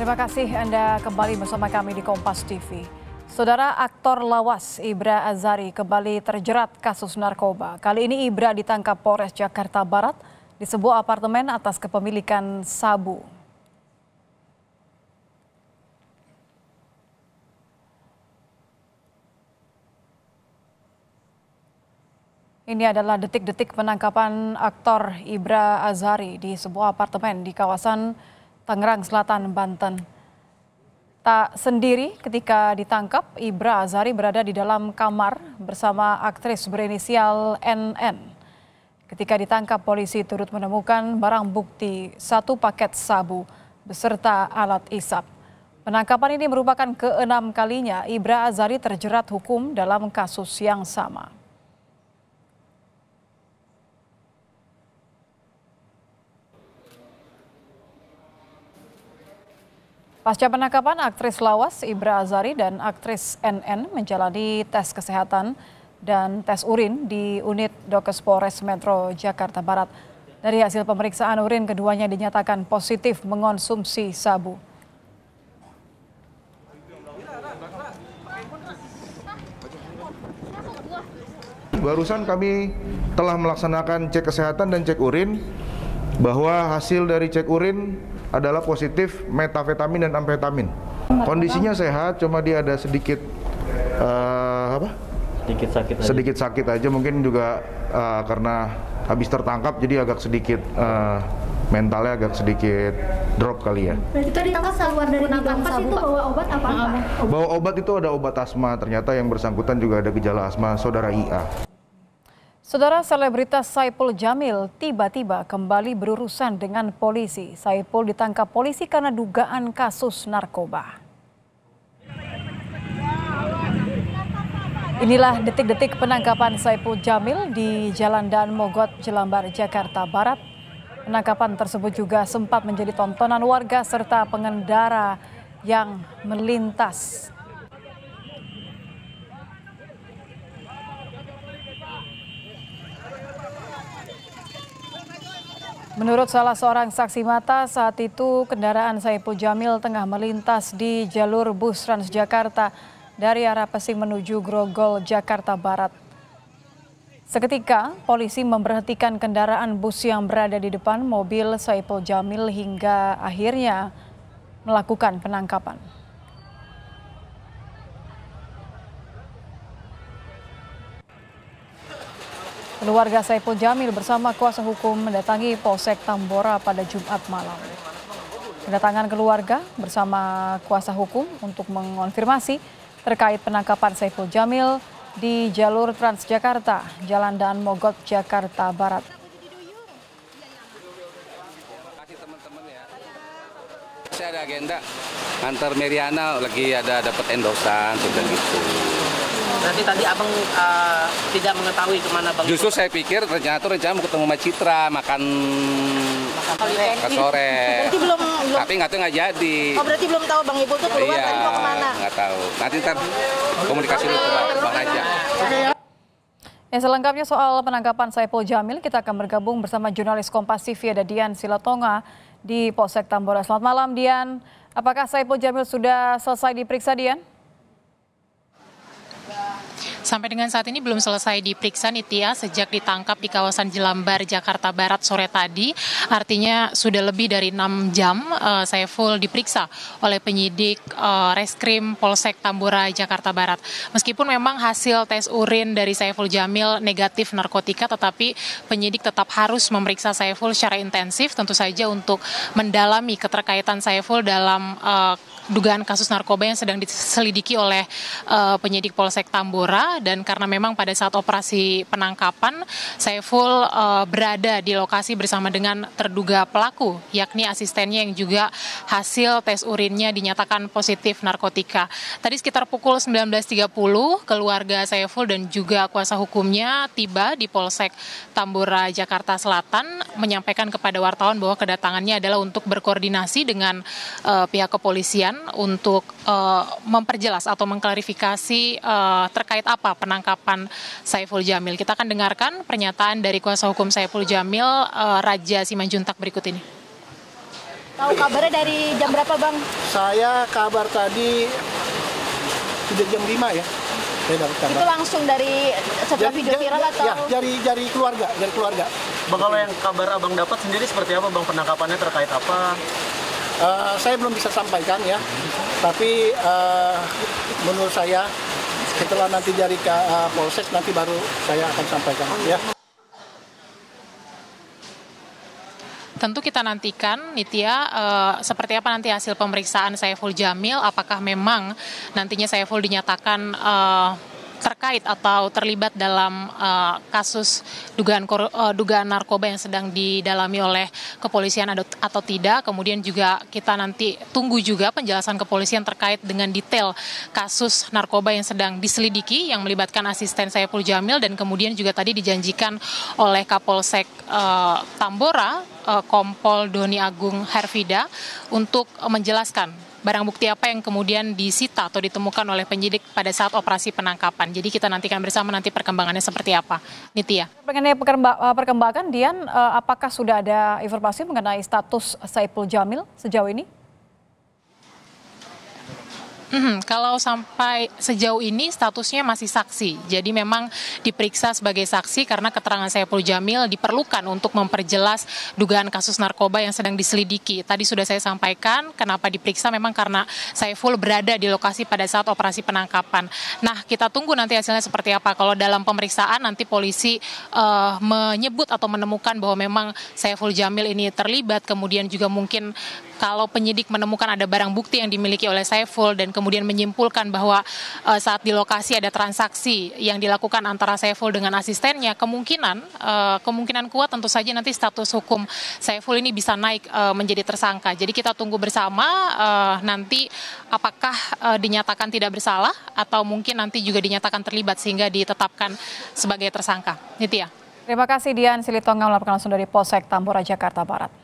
Terima kasih Anda kembali bersama kami di Kompas TV. Saudara aktor lawas Ibra Azari kembali terjerat kasus narkoba. Kali ini Ibra ditangkap Polres Jakarta Barat di sebuah apartemen atas kepemilikan sabu. Ini adalah detik-detik penangkapan aktor Ibra Azari di sebuah apartemen di kawasan Tangerang Selatan, Banten. Tak sendiri ketika ditangkap, Ibra Azari berada di dalam kamar bersama aktris berinisial NN. Ketika ditangkap, polisi turut menemukan barang bukti 1 paket sabu beserta alat isap. Penangkapan ini merupakan ke-6 kalinya Ibra Azari terjerat hukum dalam kasus yang sama. Pasca penangkapan, aktris lawas Ibra Azari dan aktris NN menjalani tes kesehatan dan tes urin di unit Dokes Polres Metro Jakarta Barat. Dari hasil pemeriksaan urin, keduanya dinyatakan positif mengonsumsi sabu. Barusan kami telah melaksanakan cek kesehatan dan cek urin, bahwa hasil dari cek urin adalah positif metafetamin dan amfetamin. Kondisinya sehat, cuma dia ada sedikit sedikit sakit aja, mungkin juga karena habis tertangkap jadi agak sedikit mentalnya agak sedikit drop kali ya. Itu ditangkap keluar dari nafas itu bawa obat apa? Bawa obat itu ada obat asma, ternyata yang bersangkutan juga ada gejala asma, saudara IA. Saudara, selebritas Saipul Jamil tiba-tiba kembali berurusan dengan polisi. Saipul ditangkap polisi karena dugaan kasus narkoba. Inilah detik-detik penangkapan Saipul Jamil di Jalan Daan Mogot, Jelambar, Jakarta Barat. Penangkapan tersebut juga sempat menjadi tontonan warga serta pengendara yang melintas. Menurut salah seorang saksi mata, saat itu kendaraan Saipul Jamil tengah melintas di jalur bus Transjakarta dari arah Pesing menuju Grogol, Jakarta Barat. Seketika, polisi memberhentikan kendaraan bus yang berada di depan mobil Saipul Jamil hingga akhirnya melakukan penangkapan. Keluarga Saipul Jamil bersama kuasa hukum mendatangi Polsek Tambora pada Jumat malam. Kedatangan keluarga bersama kuasa hukum untuk mengonfirmasi terkait penangkapan Saipul Jamil di jalur Transjakarta, Jalan Daan Mogot, Jakarta Barat. Saya ada agenda antar Meriana lagi ada dapat endosan sudah gitu. Berarti tadi abang tidak mengetahui kemana bang? Justru saya pikir rencana mau ketemu sama Citra makan sore. Berarti belum. Tapi nggak jadi. Oh, berarti belum tahu Bang Ibu tuh keluar tadi mau kemana? Nggak tahu. Nanti ntar komunikasi dulu Bang aja. Selengkapnya soal penangkapan Saipul Jamil, kita akan bergabung bersama jurnalis Kompas TV ada Dian Silatonga di Polsek Tambora. Selamat malam Dian. Apakah Saipul Jamil sudah selesai diperiksa, Dian? Sampai dengan saat ini belum selesai diperiksa Nitya sejak ditangkap di kawasan Jelambar, Jakarta Barat sore tadi. Artinya sudah lebih dari 6 jam Saiful diperiksa oleh penyidik Reskrim Polsek Tambora, Jakarta Barat. Meskipun memang hasil tes urin dari Saiful Jamil negatif narkotika, tetapi penyidik tetap harus memeriksa Saiful secara intensif tentu saja untuk mendalami keterkaitan Saiful dalam dugaan kasus narkoba yang sedang diselidiki oleh penyidik Polsek Tambora. Dan karena memang pada saat operasi penangkapan Saiful berada di lokasi bersama dengan terduga pelaku, yakni asistennya yang juga hasil tes urinnya dinyatakan positif narkotika. Tadi sekitar pukul 19.30 keluarga Saiful dan juga kuasa hukumnya tiba di Polsek Tambora, Jakarta Selatan, menyampaikan kepada wartawan bahwa kedatangannya adalah untuk berkoordinasi dengan pihak kepolisian untuk memperjelas atau mengklarifikasi terkait apa penangkapan Saiful Jamil. Kita akan dengarkan pernyataan dari kuasa hukum Saiful Jamil, Raja Simanjuntak berikut ini. Tahu kabarnya dari jam berapa Bang? Saya kabar tadi sudah jam 5 ya. Saya dapat kabar. Itu langsung dari setelah video viral atau? Ya, dari keluarga, Bang, kalau yang kabar abang dapat sendiri seperti apa bang, penangkapannya terkait apa? Saya belum bisa sampaikan ya, tapi menurut saya setelah nanti dari Polsek nanti baru saya akan sampaikan ya. Tentu kita nantikan, Nitya, seperti apa nanti hasil pemeriksaan Saiful Jamil, apakah memang nantinya Saiful dinyatakan terkait atau terlibat dalam kasus dugaan narkoba yang sedang didalami oleh kepolisian atau tidak. Kemudian juga kita nanti tunggu juga penjelasan kepolisian terkait dengan detail kasus narkoba yang sedang diselidiki yang melibatkan asisten Saiful Jamil, dan kemudian juga tadi dijanjikan oleh Kapolsek Tambora, Kompol Doni Agung Hervida, untuk menjelaskan barang bukti apa yang kemudian disita atau ditemukan oleh penyidik pada saat operasi penangkapan. Jadi kita nantikan bersama nanti perkembangannya seperti apa. Nitya. Mengenai perkembangan, Dian, apakah sudah ada informasi mengenai status Saiful Jamil sejauh ini? Kalau sampai sejauh ini statusnya masih saksi, jadi memang diperiksa sebagai saksi karena keterangan Saiful Jamil diperlukan untuk memperjelas dugaan kasus narkoba yang sedang diselidiki. Tadi sudah saya sampaikan kenapa diperiksa, memang karena Saiful berada di lokasi pada saat operasi penangkapan. Nah, kita tunggu nanti hasilnya seperti apa. Kalau dalam pemeriksaan nanti polisi menyebut atau menemukan bahwa memang Saiful Jamil ini terlibat, kemudian juga mungkin kalau penyidik menemukan ada barang bukti yang dimiliki oleh Saiful dan kemudian menyimpulkan bahwa saat di lokasi ada transaksi yang dilakukan antara Saiful dengan asistennya, kemungkinan kuat tentu saja nanti status hukum Saiful ini bisa naik menjadi tersangka. Jadi kita tunggu bersama nanti apakah dinyatakan tidak bersalah atau mungkin nanti juga dinyatakan terlibat sehingga ditetapkan sebagai tersangka. Nitya. Terima kasih Dian Silitonga melaporkan langsung dari Polsek Tambora, Jakarta Barat.